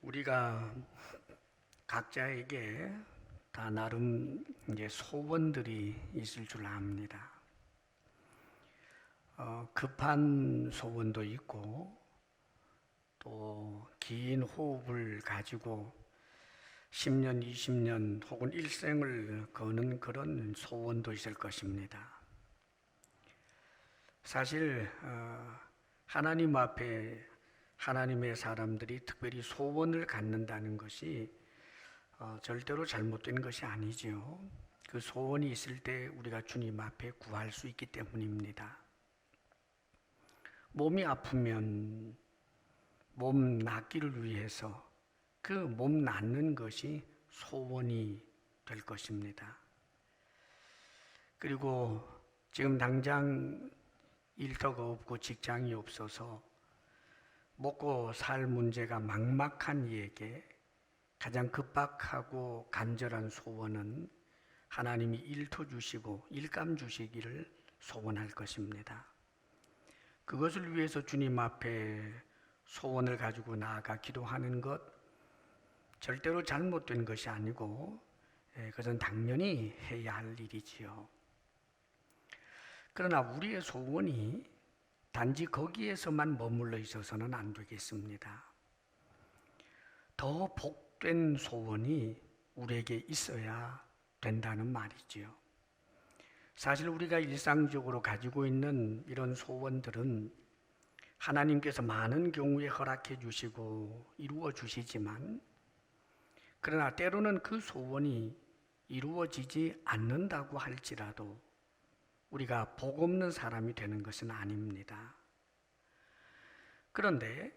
우리가 각자에게 다 나름 이제 소원들이 있을 줄 압니다. 급한 소원도 있고 또 긴 호흡을 가지고 10년, 20년 혹은 일생을 거는 그런 소원도 있을 것입니다. 사실 하나님 앞에 하나님의 사람들이 특별히 소원을 갖는다는 것이 절대로 잘못된 것이 아니지요. 그 소원이 있을 때 우리가 주님 앞에 구할 수 있기 때문입니다. 몸이 아프면 몸 낫기를 위해서 그 몸 낫는 것이 소원이 될 것입니다. 그리고 지금 당장 일터가 없고 직장이 없어서 먹고 살 문제가 막막한 이에게 가장 급박하고 간절한 소원은 하나님이 일터 주시고 일감 주시기를 소원할 것입니다. 그것을 위해서 주님 앞에 소원을 가지고 나아가 기도하는 것 절대로 잘못된 것이 아니고 그것은 당연히 해야 할 일이지요. 그러나 우리의 소원이 단지 거기에서만 머물러 있어서는 안 되겠습니다. 더 복된 소원이 우리에게 있어야 된다는 말이지요. 사실 우리가 일상적으로 가지고 있는 이런 소원들은 하나님께서 많은 경우에 허락해 주시고 이루어 주시지만 그러나 때로는 그 소원이 이루어지지 않는다고 할지라도 우리가 복 없는 사람이 되는 것은 아닙니다. 그런데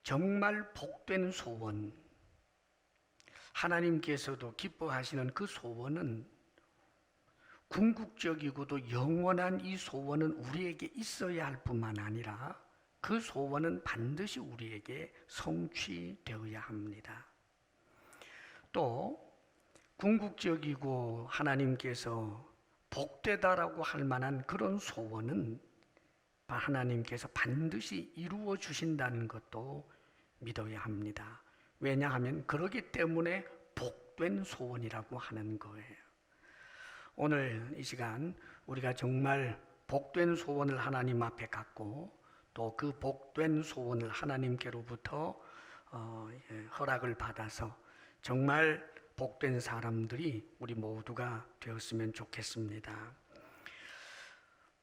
정말 복된 소원, 하나님께서도 기뻐하시는 그 소원은 궁극적이고도 영원한 이 소원은 우리에게 있어야 할 뿐만 아니라 그 소원은 반드시 우리에게 성취되어야 합니다. 또 궁극적이고 하나님께서 복되다라고 할 만한 그런 소원은 하나님께서 반드시 이루어 주신다는 것도 믿어야 합니다. 왜냐하면 그러기 때문에 복된 소원이라고 하는 거예요. 오늘 이 시간 우리가 정말 복된 소원을 하나님 앞에 갖고 또 그 복된 소원을 하나님께로부터 허락을 받아서 정말 복된 사람들이 우리 모두가 되었으면 좋겠습니다.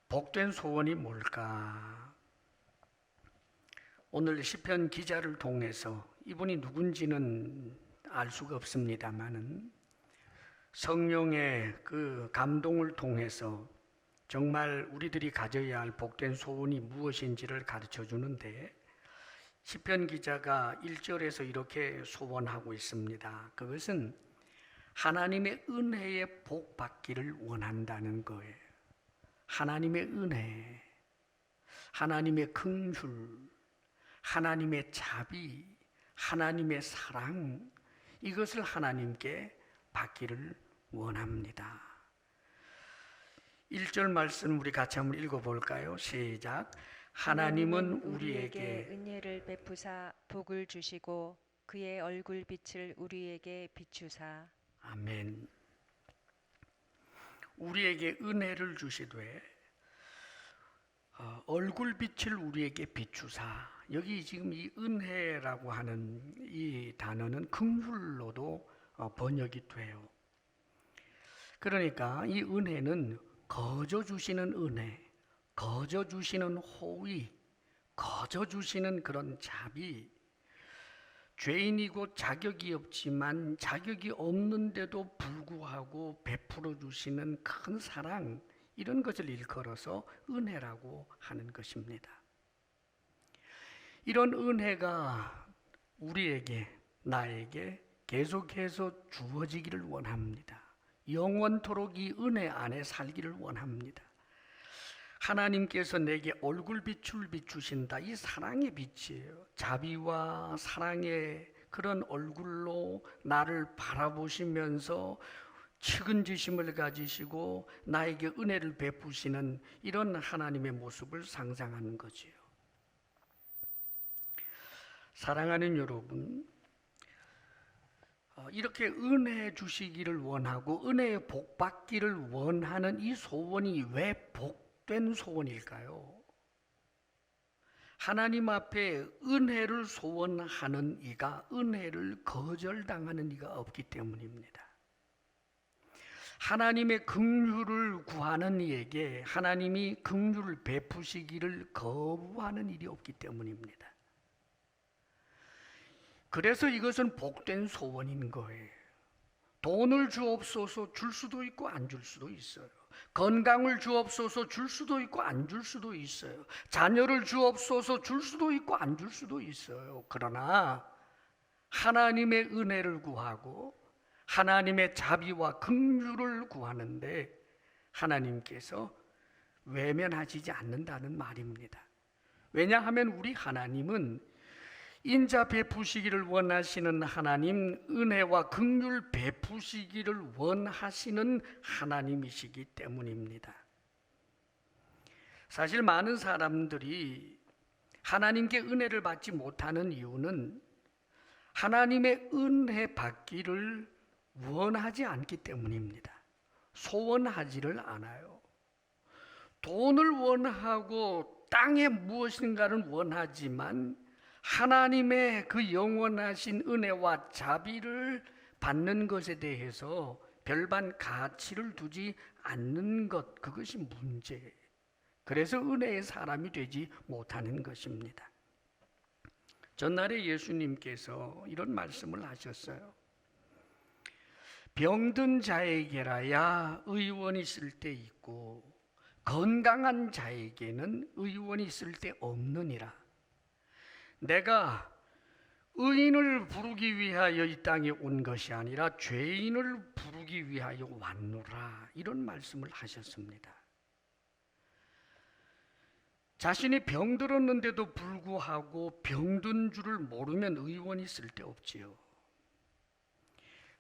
복된 소원이 뭘까? 오늘 시편 기자를 통해서 이분이 누군지는 알 수가 없습니다만은 성령의 그 감동을 통해서 정말 우리들이 가져야 할 복된 소원이 무엇인지를 가르쳐 주는데 시편 기자가 1절에서 이렇게 소원하고 있습니다. 그것은 하나님의 은혜에 복 받기를 원한다는 거예요. 하나님의 은혜, 하나님의 긍휼, 하나님의 자비, 하나님의 사랑, 이것을 하나님께 받기를 원합니다. 1절 말씀 우리 같이 한번 읽어볼까요? 시작. 하나님은 우리에게 은혜를 베푸사 복을 주시고 그의 얼굴 빛을 우리에게 비추사. 아멘. 우리에게 은혜를 주시되 얼굴빛을 우리에게 비추사. 여기 지금 이 은혜라고 하는 이 단어는 긍휼로도 번역이 돼요. 그러니까 이 은혜는 거저 주시는 은혜, 거저 주시는 호의, 거저 주시는 그런 자비, 죄인이고 자격이 없지만 자격이 없는데도 불구하고 베풀어 주시는 큰 사랑, 이런 것을 일컬어서 은혜라고 하는 것입니다. 이런 은혜가 우리에게, 나에게 계속해서 주어지기를 원합니다. 영원토록 이 은혜 안에 살기를 원합니다. 하나님께서 내게 얼굴빛을 비추신다. 이 사랑의 빛이에요. 자비와 사랑의 그런 얼굴로 나를 바라보시면서 측은지심을 가지시고 나에게 은혜를 베푸시는 이런 하나님의 모습을 상상하는 거지요. 사랑하는 여러분, 이렇게 은혜 주시기를 원하고 은혜의 복 받기를 원하는 이 소원이 왜 복된 소원일까요? 하나님 앞에 은혜를 소원하는 이가 은혜를 거절당하는 이가 없기 때문입니다. 하나님의 긍휼을 구하는 이에게 하나님이 긍휼을 베푸시기를 거부하는 일이 없기 때문입니다. 그래서 이것은 복된 소원인 거예요. 돈을 주옵소서 줄 수도 있고 안 줄 수도 있어요. 건강을 주옵소서 줄 수도 있고 안 줄 수도 있어요. 자녀를 주옵소서 줄 수도 있고 안 줄 수도 있어요. 그러나 하나님의 은혜를 구하고 하나님의 자비와 긍휼을 구하는데 하나님께서 외면하시지 않는다는 말입니다. 왜냐하면 우리 하나님은 인자 베푸시기를 원하시는 하나님, 은혜와 긍휼 베푸시기를 원하시는 하나님이시기 때문입니다. 사실 많은 사람들이 하나님께 은혜를 받지 못하는 이유는 하나님의 은혜 받기를 원하지 않기 때문입니다. 소원하지를 않아요. 돈을 원하고 땅에 무엇인가를 원하지만 하나님의 그 영원하신 은혜와 자비를 받는 것에 대해서 별반 가치를 두지 않는 것, 그것이 문제예요. 그래서 은혜의 사람이 되지 못하는 것입니다. 전날에 예수님께서 이런 말씀을 하셨어요. 병든 자에게라야 의원이 있을 때 있고 건강한 자에게는 의원이 있을 때 없느니라. 내가 의인을 부르기 위하여 이 땅에 온 것이 아니라 죄인을 부르기 위하여 왔노라. 이런 말씀을 하셨습니다. 자신이 병들었는데도 불구하고 병든 줄을 모르면 의원이 있을 데 없지요.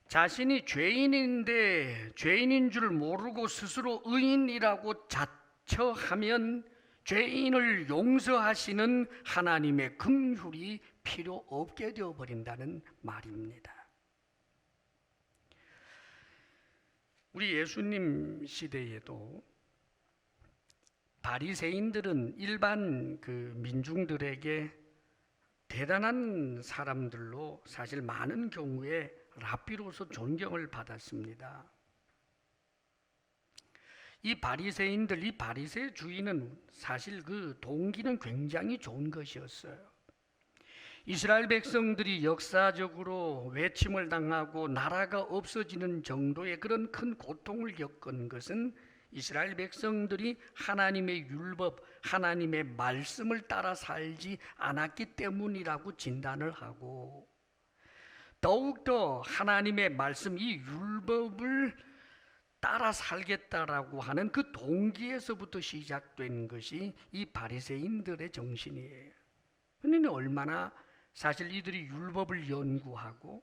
자신이 죄인인데 죄인인 줄 모르고 스스로 의인이라고 자처하면 죄인을 용서하시는 하나님의 긍휼이 필요 없게 되어버린다는 말입니다. 우리 예수님 시대에도 바리새인들은 일반 그 민중들에게 대단한 사람들로 사실 많은 경우에 랍비로서 존경을 받았습니다. 이 바리새인들, 이 바리새 주의는 사실 그 동기는 굉장히 좋은 것이었어요. 이스라엘 백성들이 역사적으로 외침을 당하고 나라가 없어지는 정도의 그런 큰 고통을 겪은 것은 이스라엘 백성들이 하나님의 율법, 하나님의 말씀을 따라 살지 않았기 때문이라고 진단을 하고 더욱더 하나님의 말씀, 이 율법을 따라 살겠다라고 하는 그 동기에서부터 시작된 것이 이 바리새인들의 정신이에요. 그러니 얼마나 사실 이들이 율법을 연구하고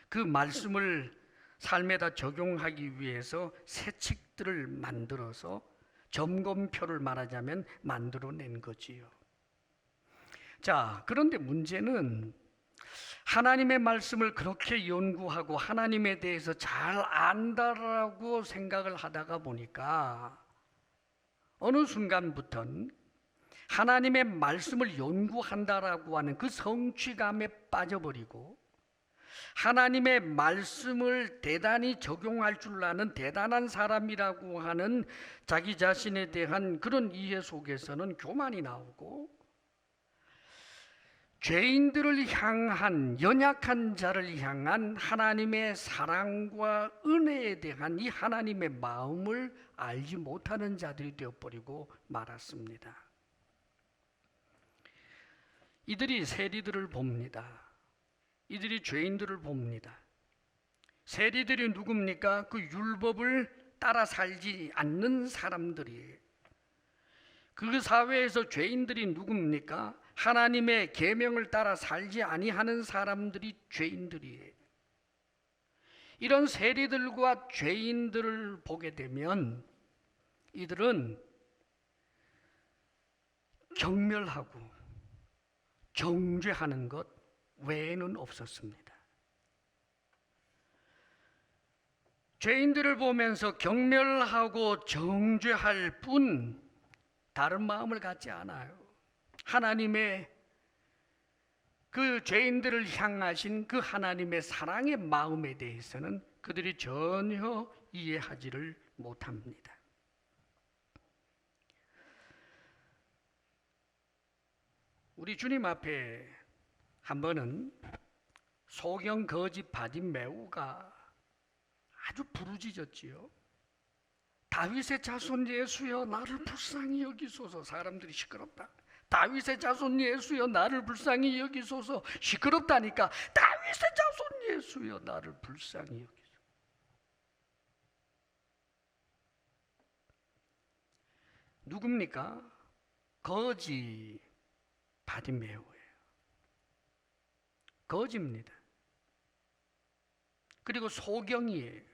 그 말씀을 삶에다 적용하기 위해서 세칙들을 만들어서 점검표를 말하자면 만들어낸 거지요. 자, 그런데 문제는 하나님의 말씀을 그렇게 연구하고 하나님에 대해서 잘 안다라고 생각을 하다가 보니까 어느 순간부터는 하나님의 말씀을 연구한다라고 하는 그 성취감에 빠져버리고 하나님의 말씀을 대단히 적용할 줄 아는 대단한 사람이라고 하는 자기 자신에 대한 그런 이해 속에서는 교만이 나오고 죄인들을 향한 연약한 자를 향한 하나님의 사랑과 은혜에 대한 이 하나님의 마음을 알지 못하는 자들이 되어버리고 말았습니다. 이들이 세리들을 봅니다. 이들이 죄인들을 봅니다. 세리들이 누굽니까? 그 율법을 따라 살지 않는 사람들이에요. 그 사회에서 죄인들이 누굽니까? 하나님의 계명을 따라 살지 아니하는 사람들이 죄인들이에요. 이런 세리들과 죄인들을 보게 되면 이들은 경멸하고 정죄하는 것 외에는 없었습니다. 죄인들을 보면서 경멸하고 정죄할 뿐 다른 마음을 갖지 않아요. 하나님의 그 죄인들을 향하신 그 하나님의 사랑의 마음에 대해서는 그들이 전혀 이해하지를 못합니다. 우리 주님 앞에 한 번은 소경 거지 바디메오가 아주 부르짖었지요. 다윗의 자손 예수여 나를 불쌍히 여기소서. 사람들이 시끄럽다. 다윗의 자손 예수여 나를 불쌍히 여기소서. 시끄럽다니까. 다윗의 자손 예수여 나를 불쌍히 여기소서. 누굽니까? 거지 바디메오예요. 거지입니다. 그리고 소경이에요.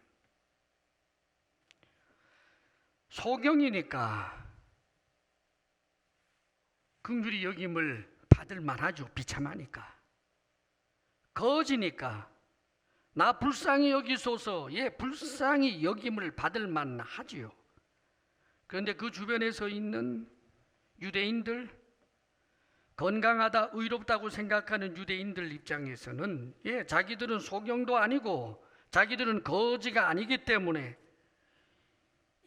소경이니까 긍휼히 여김을 받을 만하죠. 비참하니까. 거지니까 나 불쌍히 여기소서. 예, 불쌍히 여김을 받을 만하지요. 그런데 그 주변에 서 있는 유대인들, 건강하다, 의롭다고 생각하는 유대인들 입장에서는 예, 자기들은 소경도 아니고 자기들은 거지가 아니기 때문에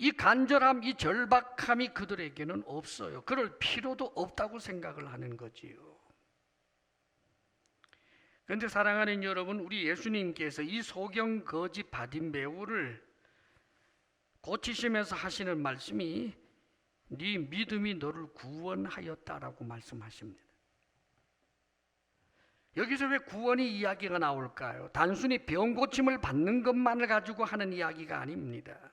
이 간절함, 이 절박함이 그들에게는 없어요. 그럴 필요도 없다고 생각을 하는 거지요. 그런데 사랑하는 여러분, 우리 예수님께서 이 소경 거지 바디메오를 고치시면서 하시는 말씀이 네 믿음이 너를 구원하였다라고 말씀하십니다. 여기서 왜 구원의 이야기가 나올까요? 단순히 병 고침을 받는 것만을 가지고 하는 이야기가 아닙니다.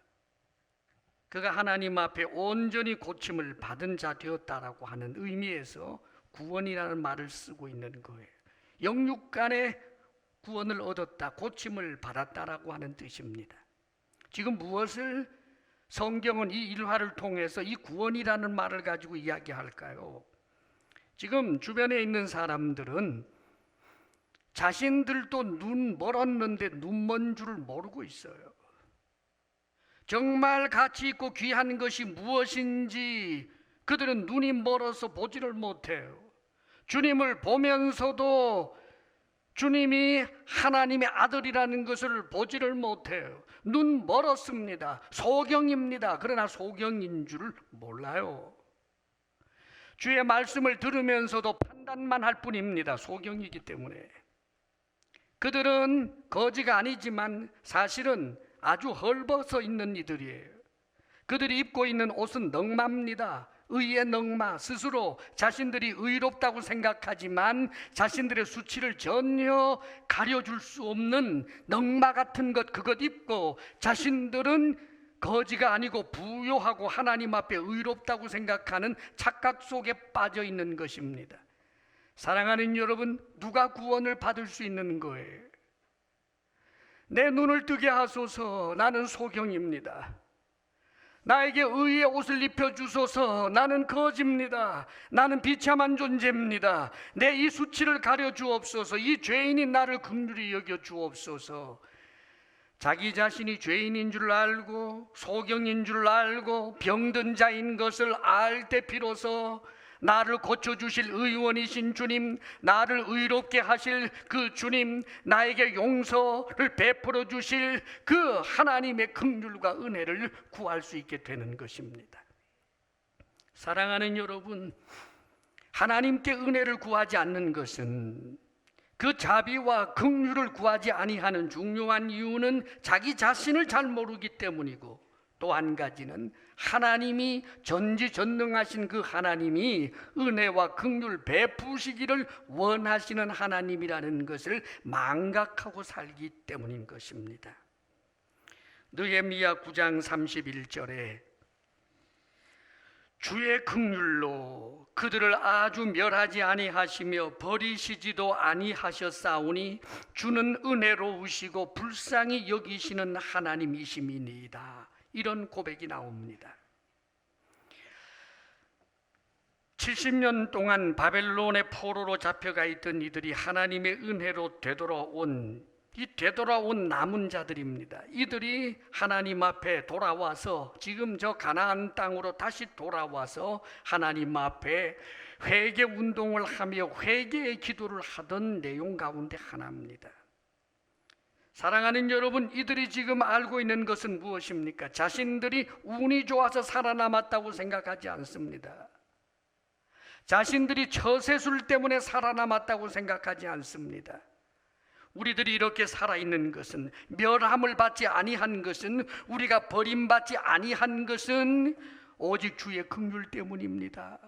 그가 하나님 앞에 온전히 고침을 받은 자 되었다라고 하는 의미에서 구원이라는 말을 쓰고 있는 거예요. 영육간의 구원을 얻었다, 고침을 받았다라고 하는 뜻입니다. 지금 무엇을 성경은 이 일화를 통해서 이 구원이라는 말을 가지고 이야기할까요? 지금 주변에 있는 사람들은 자신들도 눈 멀었는데 눈 먼 줄을 모르고 있어요. 정말 가치 있고 귀한 것이 무엇인지 그들은 눈이 멀어서 보지를 못해요. 주님을 보면서도 주님이 하나님의 아들이라는 것을 보지를 못해요. 눈 멀었습니다. 소경입니다. 그러나 소경인 줄 몰라요. 주의 말씀을 들으면서도 판단만 할 뿐입니다. 소경이기 때문에. 그들은 거지가 아니지만 사실은 아주 헐벗어 있는 이들이에요. 그들이 입고 있는 옷은 넉마입니다. 의의 넉마, 스스로 자신들이 의롭다고 생각하지만 자신들의 수치를 전혀 가려줄 수 없는 넉마 같은 것, 그것 입고 자신들은 거지가 아니고 부요하고 하나님 앞에 의롭다고 생각하는 착각 속에 빠져 있는 것입니다. 사랑하는 여러분, 누가 구원을 받을 수 있는 거예요? 내 눈을 뜨게 하소서. 나는 소경입니다. 나에게 의의 옷을 입혀주소서. 나는 거지입니다. 나는 비참한 존재입니다. 내 이 수치를 가려주옵소서. 이 죄인인 나를 긍휼히 여겨주옵소서. 자기 자신이 죄인인 줄 알고 소경인 줄 알고 병든 자인 것을 알 때 비로소 나를 고쳐주실 의원이신 주님, 나를 의롭게 하실 그 주님, 나에게 용서를 베풀어 주실 그 하나님의 긍휼과 은혜를 구할 수 있게 되는 것입니다. 사랑하는 여러분, 하나님께 은혜를 구하지 않는 것은, 그 자비와 긍휼을 구하지 아니하는 중요한 이유는 자기 자신을 잘 모르기 때문이고, 또 한 가지는 하나님이 전지전능하신 그 하나님이 은혜와 긍휼 베푸시기를 원하시는 하나님이라는 것을 망각하고 살기 때문인 것입니다. 느헤미야 9장 31절에 주의 긍휼로 그들을 아주 멸하지 아니하시며 버리시지도 아니하셨사오니 주는 은혜로우시고 불쌍히 여기시는 하나님이심이니이다. 이런 고백이 나옵니다. 70년 동안 바벨론의 포로로 잡혀가 있던 이들이 하나님의 은혜로 되돌아온 이 되돌아온 남은 자들입니다. 이들이 하나님 앞에 돌아와서 지금 저 가나안 땅으로 다시 돌아와서 하나님 앞에 회개 운동을 하며 회개의 기도를 하던 내용 가운데 하나입니다. 사랑하는 여러분, 이들이 지금 알고 있는 것은 무엇입니까? 자신들이 운이 좋아서 살아남았다고 생각하지 않습니다. 자신들이 처세술 때문에 살아남았다고 생각하지 않습니다. 우리들이 이렇게 살아있는 것은, 멸함을 받지 아니한 것은, 우리가 버림받지 아니한 것은 오직 주의 긍휼 때문입니다.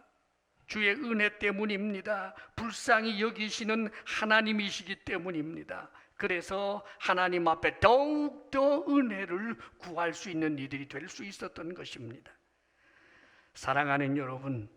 주의 은혜 때문입니다. 불쌍히 여기시는 하나님이시기 때문입니다. 그래서 하나님 앞에 더욱더 은혜를 구할 수 있는 이들이 될 수 있었던 것입니다. 사랑하는 여러분,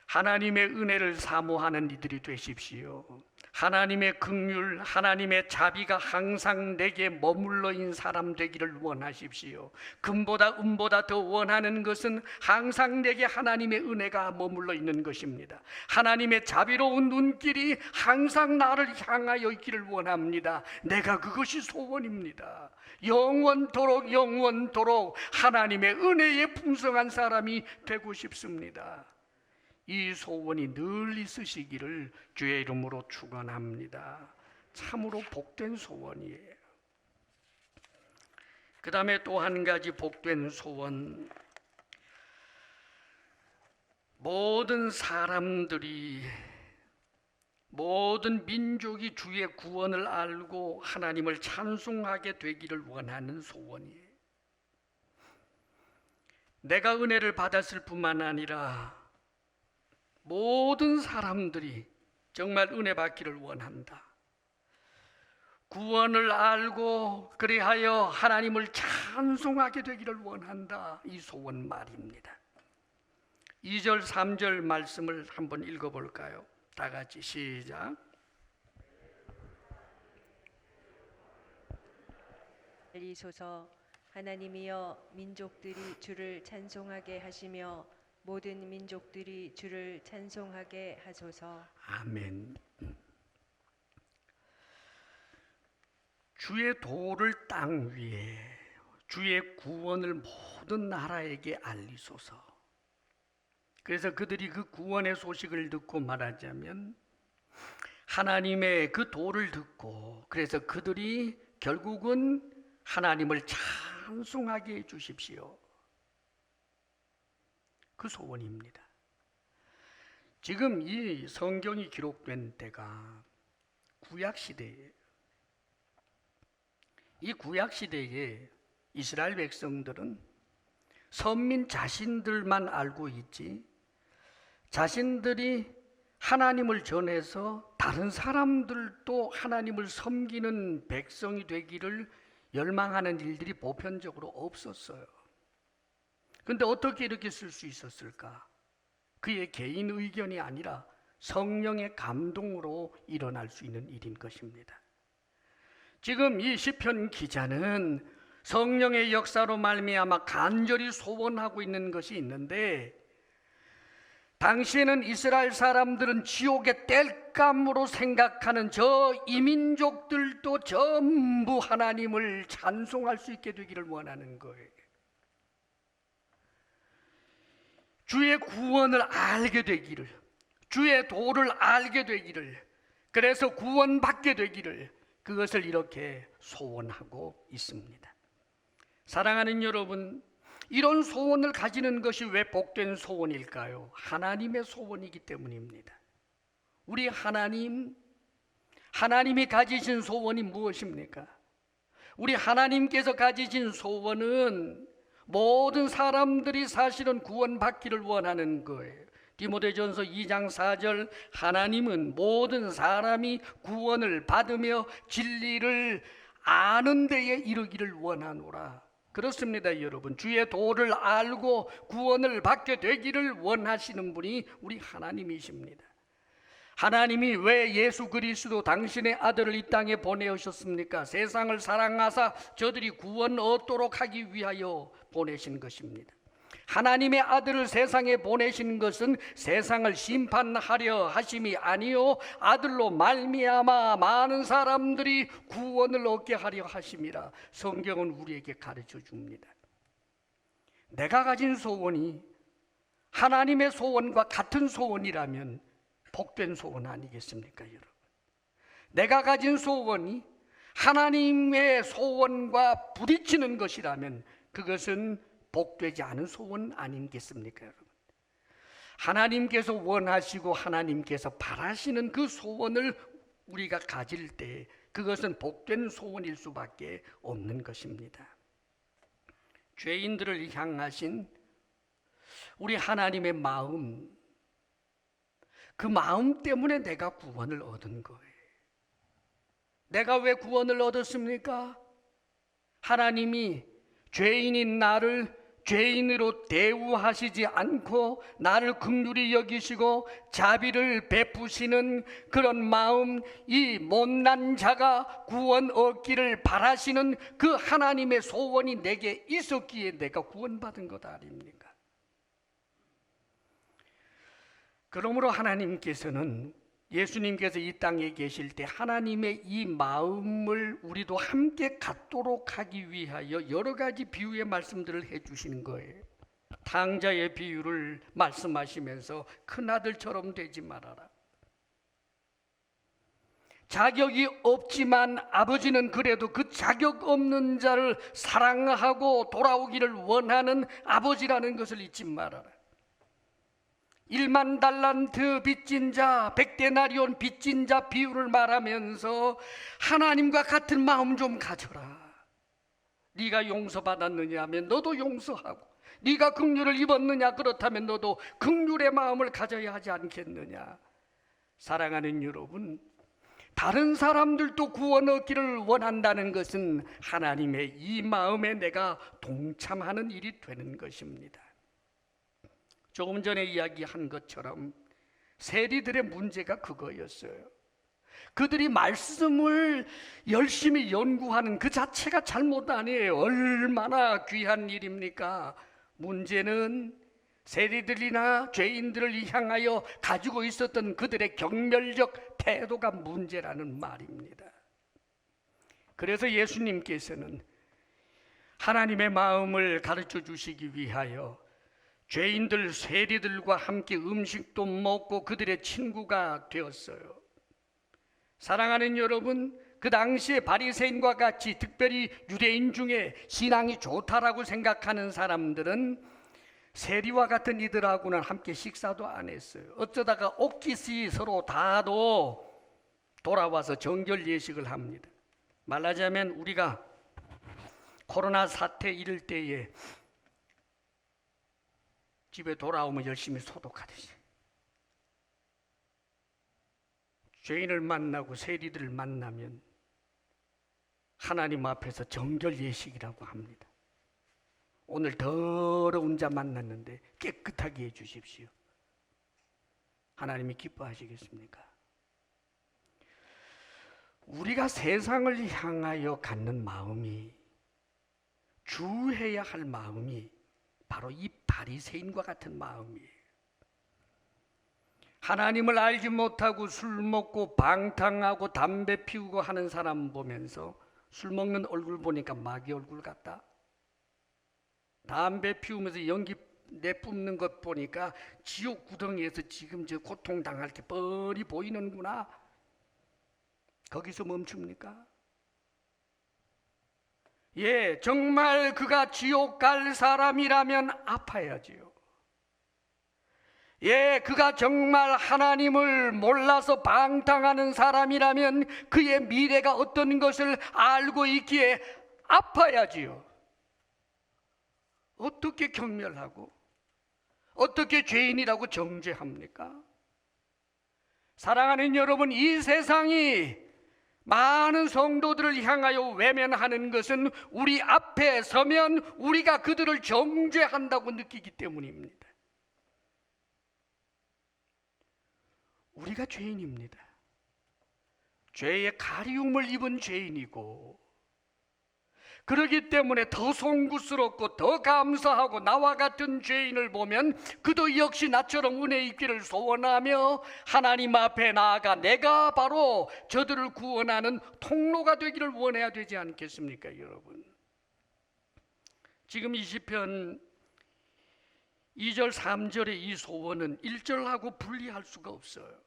하나님의 은혜를 사모하는 이들이 되십시오. 하나님의 긍휼, 하나님의 자비가 항상 내게 머물러 있는 사람 되기를 원하십시오. 금보다 은보다 더 원하는 것은 항상 내게 하나님의 은혜가 머물러 있는 것입니다. 하나님의 자비로운 눈길이 항상 나를 향하여 있기를 원합니다. 내가 그것이 소원입니다. 영원토록 하나님의 은혜에 풍성한 사람이 되고 싶습니다. 이 소원이 늘 있으시기를 주의 이름으로 축원합니다. 참으로 복된 소원이에요. 그 다음에 또 한 가지 복된 소원, 모든 사람들이, 모든 민족이 주의 구원을 알고 하나님을 찬송하게 되기를 원하는 소원이에요. 내가 은혜를 받았을 뿐만 아니라 모든 사람들이 정말 은혜 받기를 원한다. 구원을 알고 그리하여 하나님을 찬송하게 되기를 원한다. 이 소원 말입니다. 2절 3절 말씀을 한번 읽어볼까요? 다 같이 시작. 알리소서. 하나님이여, 민족들이 주를 찬송하게 하시며 모든 민족들이 주를 찬송하게 하소서. 아멘. 주의 도를 땅 위에, 주의 구원을 모든 나라에게 알리소서. 그래서 그들이 그 구원의 소식을 듣고 말하자면 하나님의 그 도를 듣고, 그래서 그들이 결국은 하나님을 찬송하게 해 주십시오. 그 소원입니다. 지금 이 성경이 기록된 때가 구약시대예요. 이 구약시대에 이스라엘 백성들은 선민 자신들만 알고 있지, 자신들이 하나님을 전해서 다른 사람들도 하나님을 섬기는 백성이 되기를 열망하는 일들이 보편적으로 없었어요. 그런데 어떻게 이렇게 쓸 수 있었을까? 그의 개인 의견이 아니라 성령의 감동으로 일어날 수 있는 일인 것입니다. 지금 이 시편 기자는 성령의 역사로 말미암아 간절히 소원하고 있는 것이 있는데, 당시에는 이스라엘 사람들은 지옥의 땔감으로 생각하는 저 이민족들도 전부 하나님을 찬송할 수 있게 되기를 원하는 거예요. 주의 구원을 알게 되기를, 주의 도를 알게 되기를, 그래서 구원받게 되기를, 그것을 이렇게 소원하고 있습니다. 사랑하는 여러분, 이런 소원을 가지는 것이 왜 복된 소원일까요? 하나님의 소원이기 때문입니다. 우리 하나님이 가지신 소원이 무엇입니까? 우리 하나님께서 가지신 소원은 모든 사람들이 사실은 구원받기를 원하는 거예요. 디모데전서 2장 4절, 하나님은 모든 사람이 구원을 받으며 진리를 아는 데에 이르기를 원하노라. 그렇습니다, 여러분. 주의 도를 알고 구원을 받게 되기를 원하시는 분이 우리 하나님이십니다. 하나님이 왜 예수 그리스도 당신의 아들을 이 땅에 보내오셨습니까? 세상을 사랑하사 저들이 구원 얻도록 하기 위하여 보내신 것입니다. 하나님의 아들을 세상에 보내신 것은 세상을 심판하려 하심이 아니요 아들로 말미암아 많은 사람들이 구원을 얻게 하려 하심이라. 성경은 우리에게 가르쳐 줍니다. 내가 가진 소원이 하나님의 소원과 같은 소원이라면 복된 소원 아니겠습니까, 여러분? 내가 가진 소원이 하나님의 소원과 부딪히는 것이라면 그것은 복되지 않은 소원 아니겠습니까, 여러분? 하나님께서 원하시고 하나님께서 바라시는 그 소원을 우리가 가질 때 그것은 복된 소원일 수밖에 없는 것입니다. 죄인들을 향하신 우리 하나님의 마음, 그 마음 때문에 내가 구원을 얻은 거예요. 내가 왜 구원을 얻었습니까? 하나님이 죄인인 나를 죄인으로 대우하시지 않고 나를 긍휼히 여기시고 자비를 베푸시는 그런 마음, 이 못난 자가 구원 얻기를 바라시는 그 하나님의 소원이 내게 있었기에 내가 구원받은 것 아닙니까? 그러므로 하나님께서는 예수님께서 이 땅에 계실 때 하나님의 이 마음을 우리도 함께 갖도록 하기 위하여 여러 가지 비유의 말씀들을 해주시는 거예요. 탕자의 비유를 말씀하시면서 큰아들처럼 되지 말아라. 자격이 없지만 아버지는 그래도 그 자격 없는 자를 사랑하고 돌아오기를 원하는 아버지라는 것을 잊지 말아라. 1만 달란트 빚진 자, 100데나리온 빚진 자 비유를 말하면서 하나님과 같은 마음 좀 가져라. 네가 용서받았느냐 하면 너도 용서하고, 네가 긍휼을 입었느냐 그렇다면 너도 긍휼의 마음을 가져야 하지 않겠느냐. 사랑하는 여러분, 다른 사람들도 구원 얻기를 원한다는 것은 하나님의 이 마음에 내가 동참하는 일이 되는 것입니다. 조금 전에 이야기한 것처럼 세리들의 문제가 그거였어요. 그들이 말씀을 열심히 연구하는 그 자체가 잘못 아니에요. 얼마나 귀한 일입니까? 문제는 세리들이나 죄인들을 향하여 가지고 있었던 그들의 경멸적 태도가 문제라는 말입니다. 그래서 예수님께서는 하나님의 마음을 가르쳐 주시기 위하여 죄인들, 세리들과 함께 음식도 먹고 그들의 친구가 되었어요. 사랑하는 여러분, 그 당시에 바리새인과 같이 특별히 유대인 중에 신앙이 좋다라고 생각하는 사람들은 세리와 같은 이들하고는 함께 식사도 안 했어요. 어쩌다가 옥기시 서로 다도 돌아와서 정결 예식을 합니다. 말하자면 우리가 코로나 사태 이럴 때에 집에 돌아오면 열심히 소독하듯이 죄인을 만나고 세리들을 만나면 하나님 앞에서 정결 예식이라고 합니다. 오늘 더러운 자 만났는데 깨끗하게 해주십시오. 하나님이 기뻐하시겠습니까? 우리가 세상을 향하여 갖는 마음이, 주해야 할 마음이 바로 이 바리새인과 같은 마음이에요. 하나님을 알지 못하고 술 먹고 방탕하고 담배 피우고 하는 사람 보면서 술 먹는 얼굴 보니까 마귀 얼굴 같다. 담배 피우면서 연기 내뿜는 것 보니까 지옥 구덩이에서 지금 저 고통당할 게 뻔히 보이는구나. 거기서 멈춥니까? 예, 정말 그가 지옥 갈 사람이라면 아파야지요. 예, 그가 정말 하나님을 몰라서 방탕하는 사람이라면 그의 미래가 어떤 것을 알고 있기에 아파야지요. 어떻게 경멸하고 어떻게 죄인이라고 정죄합니까? 사랑하는 여러분, 이 세상이 많은 성도들을 향하여 외면하는 것은 우리 앞에 서면 우리가 그들을 정죄한다고 느끼기 때문입니다. 우리가 죄인입니다. 죄의 가리움을 입은 죄인이고 그렇기 때문에 더 송구스럽고 더 감사하고 나와 같은 죄인을 보면 그도 역시 나처럼 은혜 있기를 소원하며 하나님 앞에 나아가 내가 바로 저들을 구원하는 통로가 되기를 원해야 되지 않겠습니까, 여러분? 지금 이 시편 2절 3절의 이 소원은 1절하고 분리할 수가 없어요.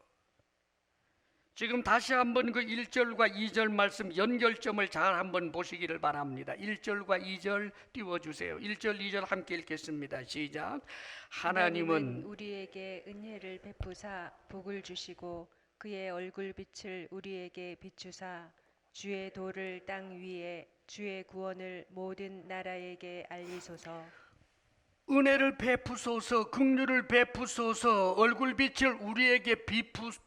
지금 다시 한번 그 1절과 2절 말씀 연결점을 잘 한번 보시기를 바랍니다. 1절과 2절 띄워주세요. 1절 2절 함께 읽겠습니다. 시작. 하나님은 우리에게 은혜를 베푸사 복을 주시고 그의 얼굴빛을 우리에게 비추사 주의 도를 땅 위에 주의 구원을 모든 나라에게 알리소서. 은혜를 베푸소서, 긍휼을 베푸소서, 얼굴빛을 우리에게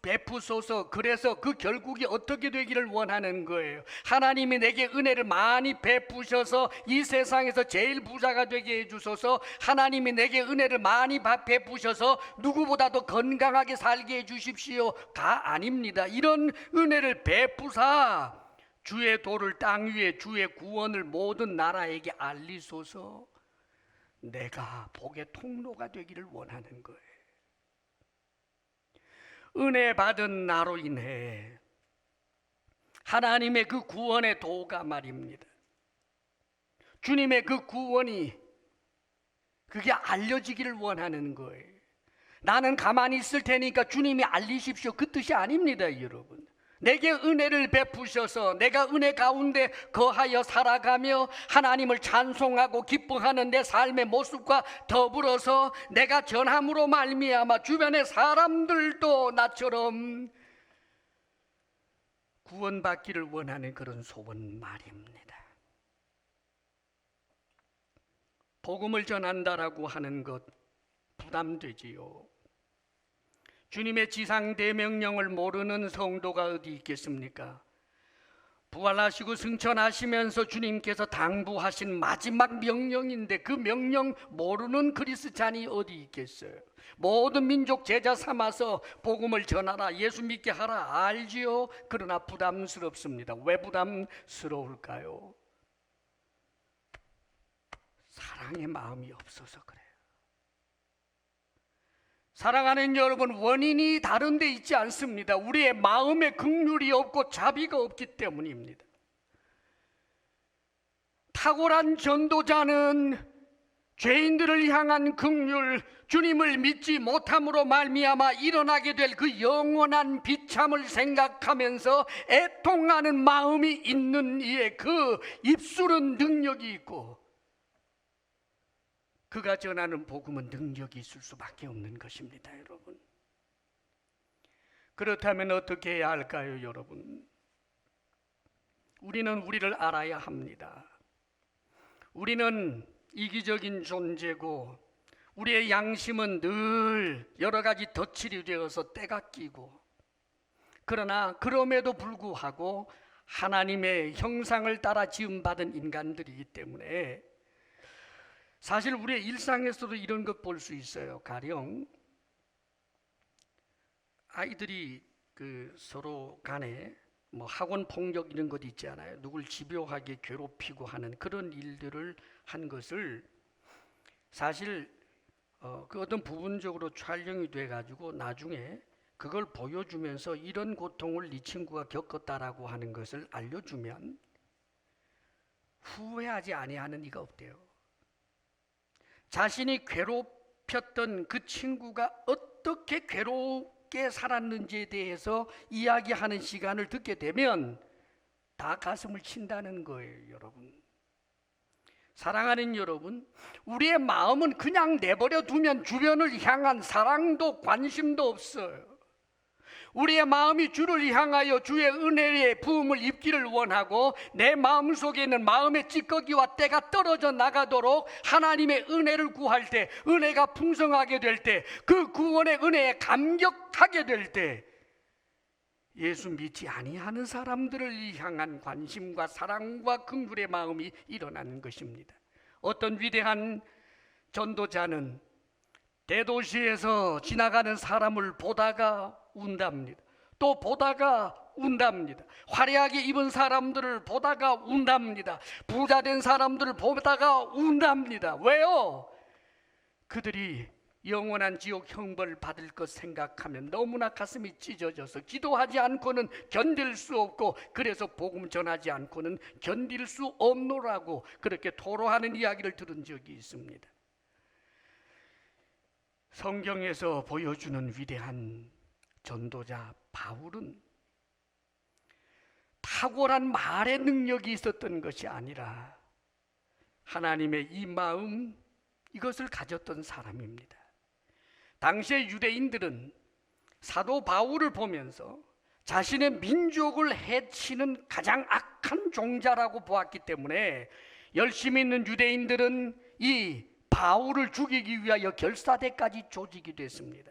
베푸소서. 그래서 그 결국이 어떻게 되기를 원하는 거예요. 하나님이 내게 은혜를 많이 베푸셔서 이 세상에서 제일 부자가 되게 해주소서. 하나님이 내게 은혜를 많이 베푸셔서 누구보다도 건강하게 살게 해주십시오가 아닙니다. 이런 은혜를 베푸사 주의 도를 땅 위에 주의 구원을 모든 나라에게 알리소서. 내가 복의 통로가 되기를 원하는 거예요. 은혜 받은 나로 인해 하나님의 그 구원의 도가 말입니다. 주님의 그 구원이 그게 알려지기를 원하는 거예요. 나는 가만히 있을 테니까 주님이 알리십시오, 그 뜻이 아닙니다, 여러분. 내게 은혜를 베푸셔서 내가 은혜 가운데 거하여 살아가며 하나님을 찬송하고 기뻐하는 내 삶의 모습과 더불어서 내가 전함으로 말미암아 주변의 사람들도 나처럼 구원받기를 원하는 그런 소원 말입니다. 복음을 전한다라고 하는 것 부담되지요. 주님의 지상대명령을 모르는 성도가 어디 있겠습니까? 부활하시고 승천하시면서 주님께서 당부하신 마지막 명령인데 그 명령 모르는 그리스찬이 어디 있겠어요? 모든 민족 제자 삼아서 복음을 전하라, 예수 믿게 하라 알지요? 그러나 부담스럽습니다. 왜 부담스러울까요? 사랑의 마음이 없어서 그래요. 사랑하는 여러분, 원인이 다른 데 있지 않습니다. 우리의 마음에 긍휼이 없고 자비가 없기 때문입니다. 탁월한 전도자는 죄인들을 향한 긍휼, 주님을 믿지 못함으로 말미암아 일어나게 될 그 영원한 비참을 생각하면서 애통하는 마음이 있는 이의 그 입술은 능력이 있고 그가 전하는 복음은 능력이 있을 수밖에 없는 것입니다, 여러분. 그렇다면 어떻게 해야 할까요, 여러분? 우리는 우리를 알아야 합니다. 우리는 이기적인 존재고 우리의 양심은 늘 여러 가지 덧칠이 되어서 때가 끼고, 그러나 그럼에도 불구하고 하나님의 형상을 따라 지음받은 인간들이기 때문에 사실 우리의 일상에서도 이런 것 볼 수 있어요. 가령 아이들이 서로 간에 학원 폭력 이런 것 있지 않아요? 누굴 집요하게 괴롭히고 하는 그런 일들을 한 것을 사실 그 어떤 부분적으로 촬영이 돼가지고 나중에 그걸 보여주면서 이런 고통을 네 친구가 겪었다라고 하는 것을 알려주면 후회하지 아니하는 이가 없대요. 자신이 괴롭혔던 그 친구가 어떻게 괴롭게 살았는지에 대해서 이야기하는 시간을 듣게 되면 다 가슴을 친다는 거예요, 여러분. 사랑하는 여러분, 우리의 마음은 그냥 내버려 두면 주변을 향한 사랑도 관심도 없어요. 우리의 마음이 주를 향하여 주의 은혜의 부음을 입기를 원하고 내 마음속에 있는 마음의 찌꺼기와 때가 떨어져 나가도록 하나님의 은혜를 구할 때, 은혜가 풍성하게 될 때, 그 구원의 은혜에 감격하게 될 때 예수 믿지 아니하는 사람들을 향한 관심과 사랑과 긍휼의 마음이 일어나는 것입니다. 어떤 위대한 전도자는 대도시에서 지나가는 사람을 보다가 운답니다. 또 보다가 운답니다. 화려하게 입은 사람들을 보다가 운답니다. 부자 된 사람들을 보다가 운답니다. 왜요? 그들이 영원한 지옥 형벌 받을 것 생각하면 너무나 가슴이 찢어져서 기도하지 않고는 견딜 수 없고, 그래서 복음 전하지 않고는 견딜 수 없노라고 그렇게 토로하는 이야기를 들은 적이 있습니다. 성경에서 보여주는 위대한 전도자 바울은 탁월한 말의 능력이 있었던 것이 아니라 하나님의 이 마음, 이것을 가졌던 사람입니다. 당시의 유대인들은 사도 바울을 보면서 자신의 민족을 해치는 가장 악한 종자라고 보았기 때문에 열심히 있는 유대인들은 이 바울을 죽이기 위하여 결사대까지 조직이 됐습니다.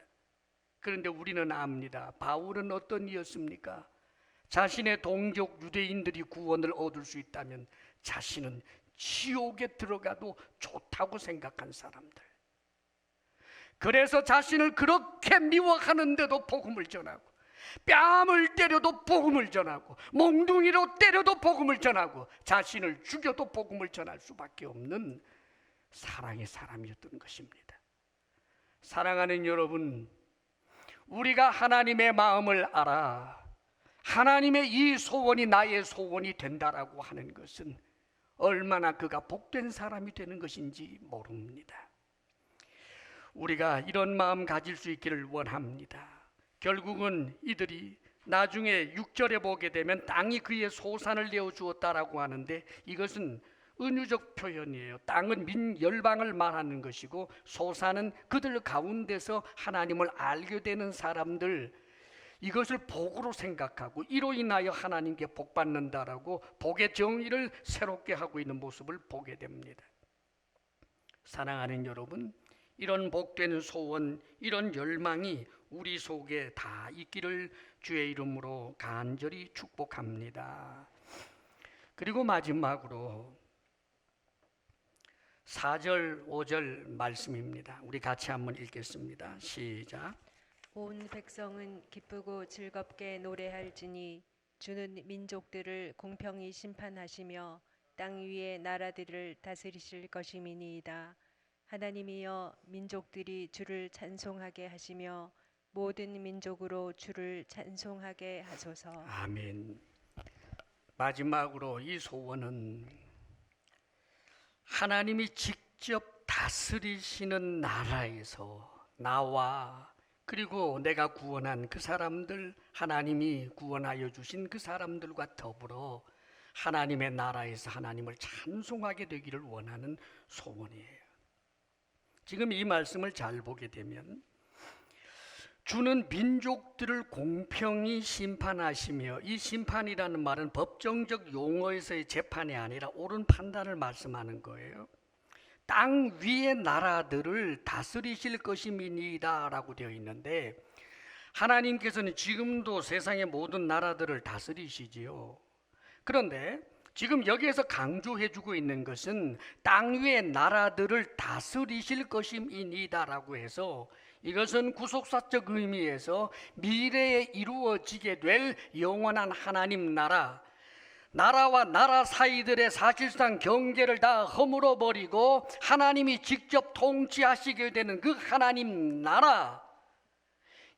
그런데 우리는 압니다. 바울은 어떤 이였습니까? 자신의 동족 유대인들이 구원을 얻을 수 있다면 자신은 지옥에 들어가도 좋다고 생각한 사람들. 그래서 자신을 그렇게 미워하는데도 복음을 전하고, 뺨을 때려도 복음을 전하고, 몽둥이로 때려도 복음을 전하고, 자신을 죽여도 복음을 전할 수밖에 없는 사랑의 사람이었던 것입니다. 사랑하는 여러분, 우리가 하나님의 마음을 알아 하나님의 이 소원이 나의 소원이 된다라고 하는 것은 얼마나 그가 복된 사람이 되는 것인지 모릅니다. 우리가 이런 마음 가질 수 있기를 원합니다. 결국은 이들이 나중에 6절에 보게 되면 땅이 그의 소산을 내어주었다라고 하는데, 이것은 은유적 표현이에요. 땅은 열방을 말하는 것이고, 소산은 그들 가운데서 하나님을 알게 되는 사람들, 이것을 복으로 생각하고 이로 인하여 하나님께 복 받는다라고 복의 정의를 새롭게 하고 있는 모습을 보게 됩니다. 사랑하는 여러분, 이런 복된 소원, 이런 열망이 우리 속에 다 있기를 주의 이름으로 간절히 축복합니다. 그리고 마지막으로 4절, 5절 말씀입니다. 우리 같이 한번 읽겠습니다. 시작. 온 백성은 기쁘고 즐겁게 노래할지니 주는 민족들을 공평히 심판하시며 땅 위의 나라들을 다스리실 것임이니이다. 하나님이여, 민족들이 주를 찬송하게 하시며 모든 민족으로 주를 찬송하게 하소서. 아멘. 마지막으로 이 소원은 하나님이 직접 다스리시는 나라에서 나와, 그리고 내가 구원한 그 사람들, 하나님이 구원하여 주신 그 사람들과 더불어 하나님의 나라에서 하나님을 찬송하게 되기를 원하는 소원이에요. 지금 이 말씀을 잘 보게 되면 주는 민족들을 공평히 심판하시며, 이 심판이라는 말은 법정적 용어에서의 재판이 아니라 옳은 판단을 말씀하는 거예요. 땅 위의 나라들을 다스리실 것임이니이다 라고 되어 있는데, 하나님께서는 지금도 세상의 모든 나라들을 다스리시지요. 그런데 지금 여기에서 강조해주고 있는 것은 땅 위의 나라들을 다스리실 것임이니이다 라고 해서, 이것은 구속사적 의미에서 미래에 이루어지게 될 영원한 하나님 나라와 나라 사이들의 사실상 경계를 다 허물어 버리고 하나님이 직접 통치하시게 되는 그 하나님 나라,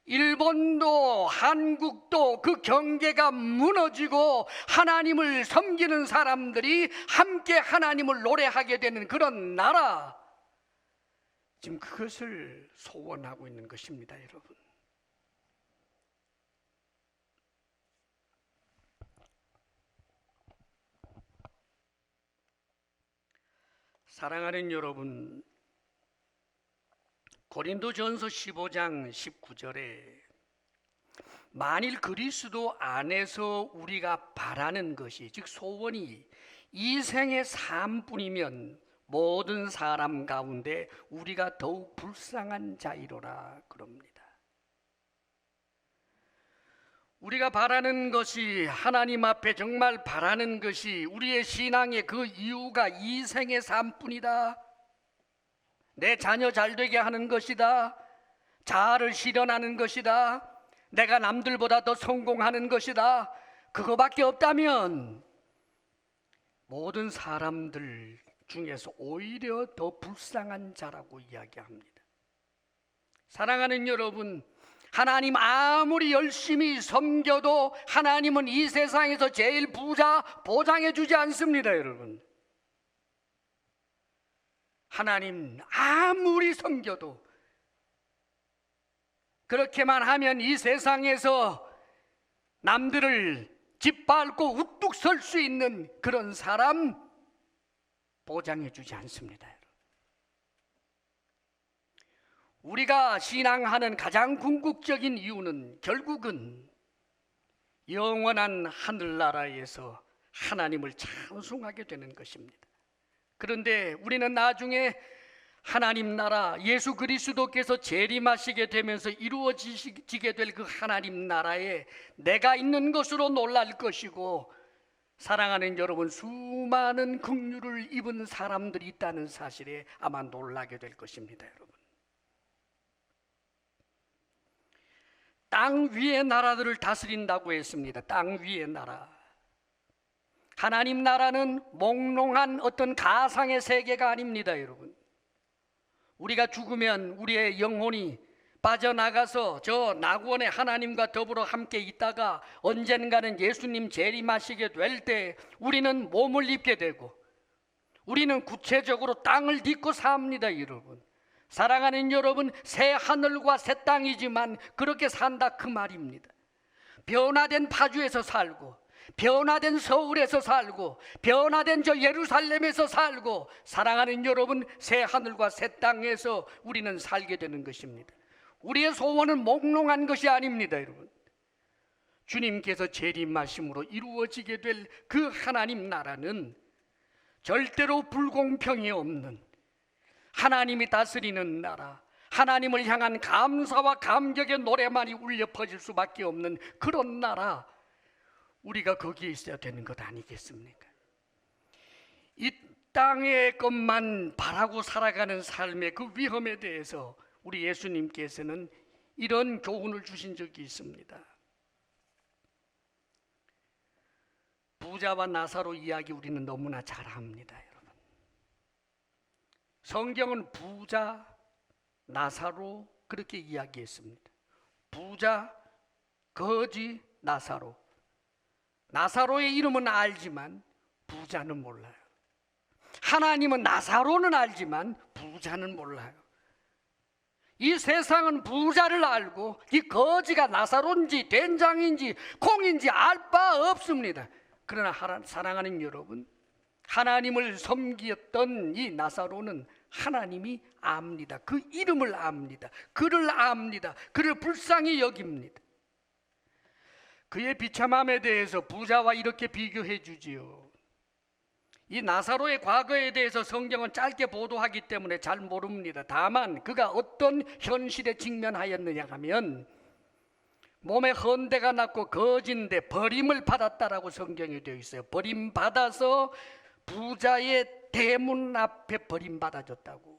일본도 한국도 그 경계가 무너지고 하나님을 섬기는 사람들이 함께 하나님을 노래하게 되는 그런 나라, 지금 그것을 소원하고 있는 것입니다, 여러분. 사랑하는 여러분, 고린도전서 15장 19절에 만일 그리스도 안에서 우리가 바라는 것이, 즉 소원이 이 생의 삶뿐이면 모든 사람 가운데 우리가 더욱 불쌍한 자이로라 그럽니다. 우리가 바라는 것이, 하나님 앞에 정말 바라는 것이, 우리의 신앙의 그 이유가 이 생의 삶뿐이다, 내 자녀 잘 되게 하는 것이다, 자아를 실현하는 것이다, 내가 남들보다 더 성공하는 것이다, 그거밖에 없다면 모든 사람들 중에서 오히려 더 불쌍한 자라고 이야기합니다. 사랑하는 여러분, 하나님 아무리 열심히 섬겨도 하나님은 이 세상에서 제일 부자 보장해 주지 않습니다. 여러분, 하나님 아무리 섬겨도, 그렇게만 하면 이 세상에서 남들을 짓밟고 우뚝 설 수 있는 그런 사람 보장해 주지 않습니다. 우리가 신앙하는 가장 궁극적인 이유는 결국은 영원한 하늘나라에서 하나님을 찬송하게 되는 것입니다. 그런데 우리는 나중에 하나님 나라, 예수 그리스도께서 재림하시게 되면서 이루어지게 될 그 하나님 나라에 내가 있는 것으로 놀랄 것이고, 사랑하는 여러분, 수많은 긍휼을 입은 사람들이 있다는 사실에 아마 놀라게 될 것입니다. 여러분, 땅 위의 나라들을 다스린다고 했습니다. 땅 위의 나라, 하나님 나라는 몽롱한 어떤 가상의 세계가 아닙니다. 여러분, 우리가 죽으면 우리의 영혼이 빠져나가서 저 낙원에 하나님과 더불어 함께 있다가 언젠가는 예수님 재림하시게 될 때 우리는 몸을 입게 되고, 우리는 구체적으로 땅을 딛고 삽니다. 여러분, 사랑하는 여러분, 새 하늘과 새 땅이지만 그렇게 산다 그 말입니다. 변화된 파주에서 살고, 변화된 서울에서 살고, 변화된 저 예루살렘에서 살고, 사랑하는 여러분, 새 하늘과 새 땅에서 우리는 살게 되는 것입니다. 우리의 소원은 몽롱한 것이 아닙니다. 여러분, 주님께서 재림하심으로 이루어지게 될 그 하나님 나라는 절대로 불공평이 없는, 하나님이 다스리는 나라, 하나님을 향한 감사와 감격의 노래만이 울려 퍼질 수밖에 없는 그런 나라, 우리가 거기에 있어야 되는 것 아니겠습니까? 이 땅의 것만 바라고 살아가는 삶의 그 위험에 대해서 우리 예수님께서는 이런 교훈을 주신 적이 있습니다. 부자와 나사로 이야기 우리는 너무나 잘 합니다. 여러분, 성경은 부자, 나사로 그렇게 이야기했습니다. 부자, 거지, 나사로. 나사로의 이름은 알지만 부자는 몰라요. 하나님은 나사로는 알지만 부자는 몰라요. 이 세상은 부자를 알고 이 거지가 나사로인지 된장인지 콩인지 알 바 없습니다. 그러나 사랑하는 여러분, 하나님을 섬겼던 이 나사로는 하나님이 압니다. 그 이름을 압니다. 그를 압니다. 그를 불쌍히 여깁니다. 그의 비참함에 대해서 부자와 이렇게 비교해 주지요. 이 나사로의 과거에 대해서 성경은 짧게 보도하기 때문에 잘 모릅니다. 다만 그가 어떤 현실에 직면하였느냐 하면, 몸에 헌대가 났고 거지인데 버림을 받았다라고 성경에 되어 있어요. 버림받아서 부자의 대문 앞에 버림받아졌다고.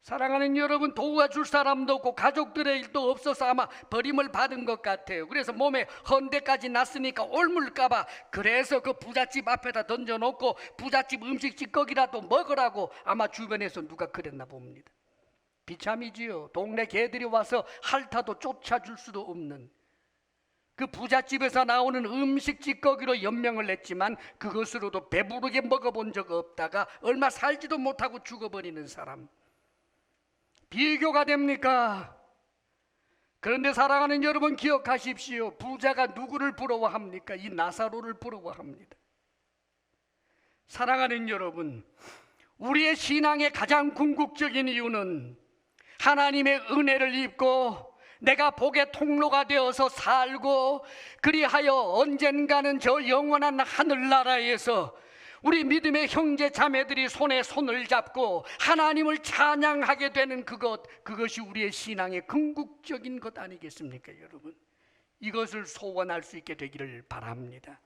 사랑하는 여러분, 도와줄 사람도 없고 가족들의 일도 없어서 아마 버림을 받은 것 같아요. 그래서 몸에 헌대까지 났으니까 옮을까봐 그래서 그 부잣집 앞에다 던져놓고 부잣집 음식 찌꺼기라도 먹으라고 아마 주변에서 누가 그랬나 봅니다. 비참이지요. 동네 개들이 와서 핥아도 쫓아줄 수도 없는 그 부잣집에서 나오는 음식 찌꺼기로 연명을 냈지만 그것으로도 배부르게 먹어본 적 없다가 얼마 살지도 못하고 죽어버리는 사람. 비교가 됩니까? 그런데 사랑하는 여러분, 기억하십시오. 부자가 누구를 부러워합니까? 이 나사로를 부러워합니다. 사랑하는 여러분, 우리의 신앙의 가장 궁극적인 이유는 하나님의 은혜를 입고 내가 복의 통로가 되어서 살고, 그리하여 언젠가는 저 영원한 하늘나라에서 우리 믿음의 형제 자매들이 손에 손을 잡고 하나님을 찬양하게 되는 그것이 우리의 신앙의 궁극적인 것 아니겠습니까? 여러분, 이것을 소원할 수 있게 되기를 바랍니다.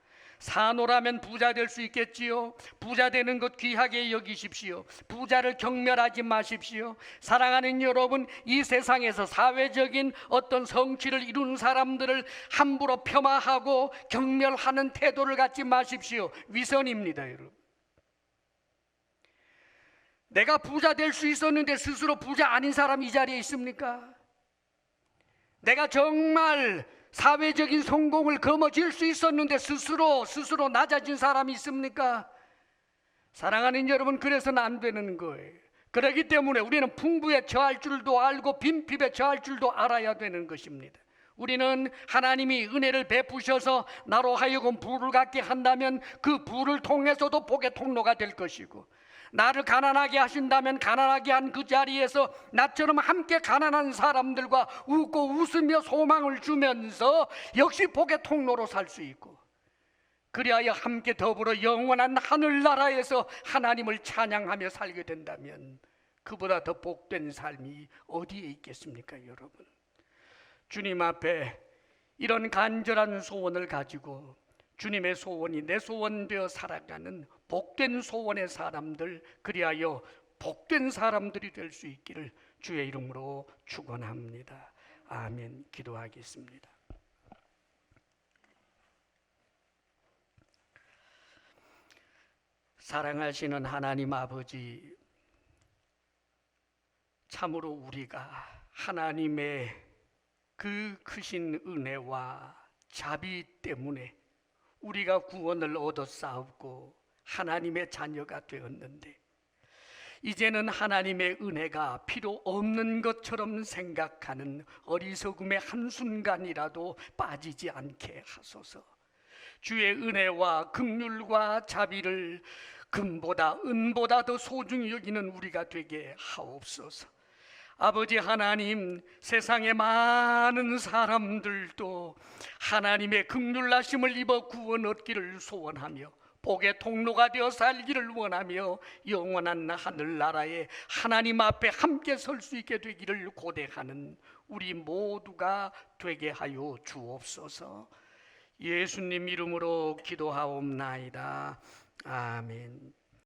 사노라면 부자 될 수 있겠지요. 부자 되는 것 귀하게 여기십시오. 부자를 경멸하지 마십시오. 사랑하는 여러분, 이 세상에서 사회적인 어떤 성취를 이루는 사람들을 함부로 폄하하고 경멸하는 태도를 갖지 마십시오. 위선입니다, 여러분. 내가 부자 될 수 있었는데 스스로 부자 아닌 사람이 이 자리에 있습니까? 내가 정말 사회적인 성공을 거머쥘 수 있었는데 스스로 낮아진 사람이 있습니까? 사랑하는 여러분, 그래서는 안 되는 거예요. 그렇기 때문에 우리는 풍부에 처할 줄도 알고 빈핍에 처할 줄도 알아야 되는 것입니다. 우리는 하나님이 은혜를 베푸셔서 나로 하여금 부를 갖게 한다면 그 부를 통해서도 복의 통로가 될 것이고, 나를 가난하게 하신다면 가난하게 한 그 자리에서 나처럼 함께 가난한 사람들과 웃고 웃으며 소망을 주면서 역시 복의 통로로 살 수 있고, 그리하여 함께 더불어 영원한 하늘나라에서 하나님을 찬양하며 살게 된다면 그보다 더 복된 삶이 어디에 있겠습니까, 여러분? 주님 앞에 이런 간절한 소원을 가지고 주님의 소원이 내 소원되어 살아가는 복된 소원의 사람들, 그리하여 복된 사람들이 될 수 있기를 주의 이름으로 축원합니다. 아멘. 기도하겠습니다. 사랑하시는 하나님 아버지, 참으로 우리가 하나님의 그 크신 은혜와 자비 때문에 우리가 구원을 얻었사옵고 하나님의 자녀가 되었는데, 이제는 하나님의 은혜가 필요 없는 것처럼 생각하는 어리석음의 한순간이라도 빠지지 않게 하소서. 주의 은혜와 긍휼과 자비를 금보다 은보다 더 소중히 여기는 우리가 되게 하옵소서. 아버지 하나님, 세상의 많은 사람들도 하나님의 긍휼하심을 입어 구원 얻기를 소원하며 복의 통로가 되어 살기를 원하며 영원한 하늘나라에 하나님 앞에 함께 설 수 있게 되기를 고대하는 우리 모두가 되게 하여 주옵소서. 예수님 이름으로 기도하옵나이다. 아멘.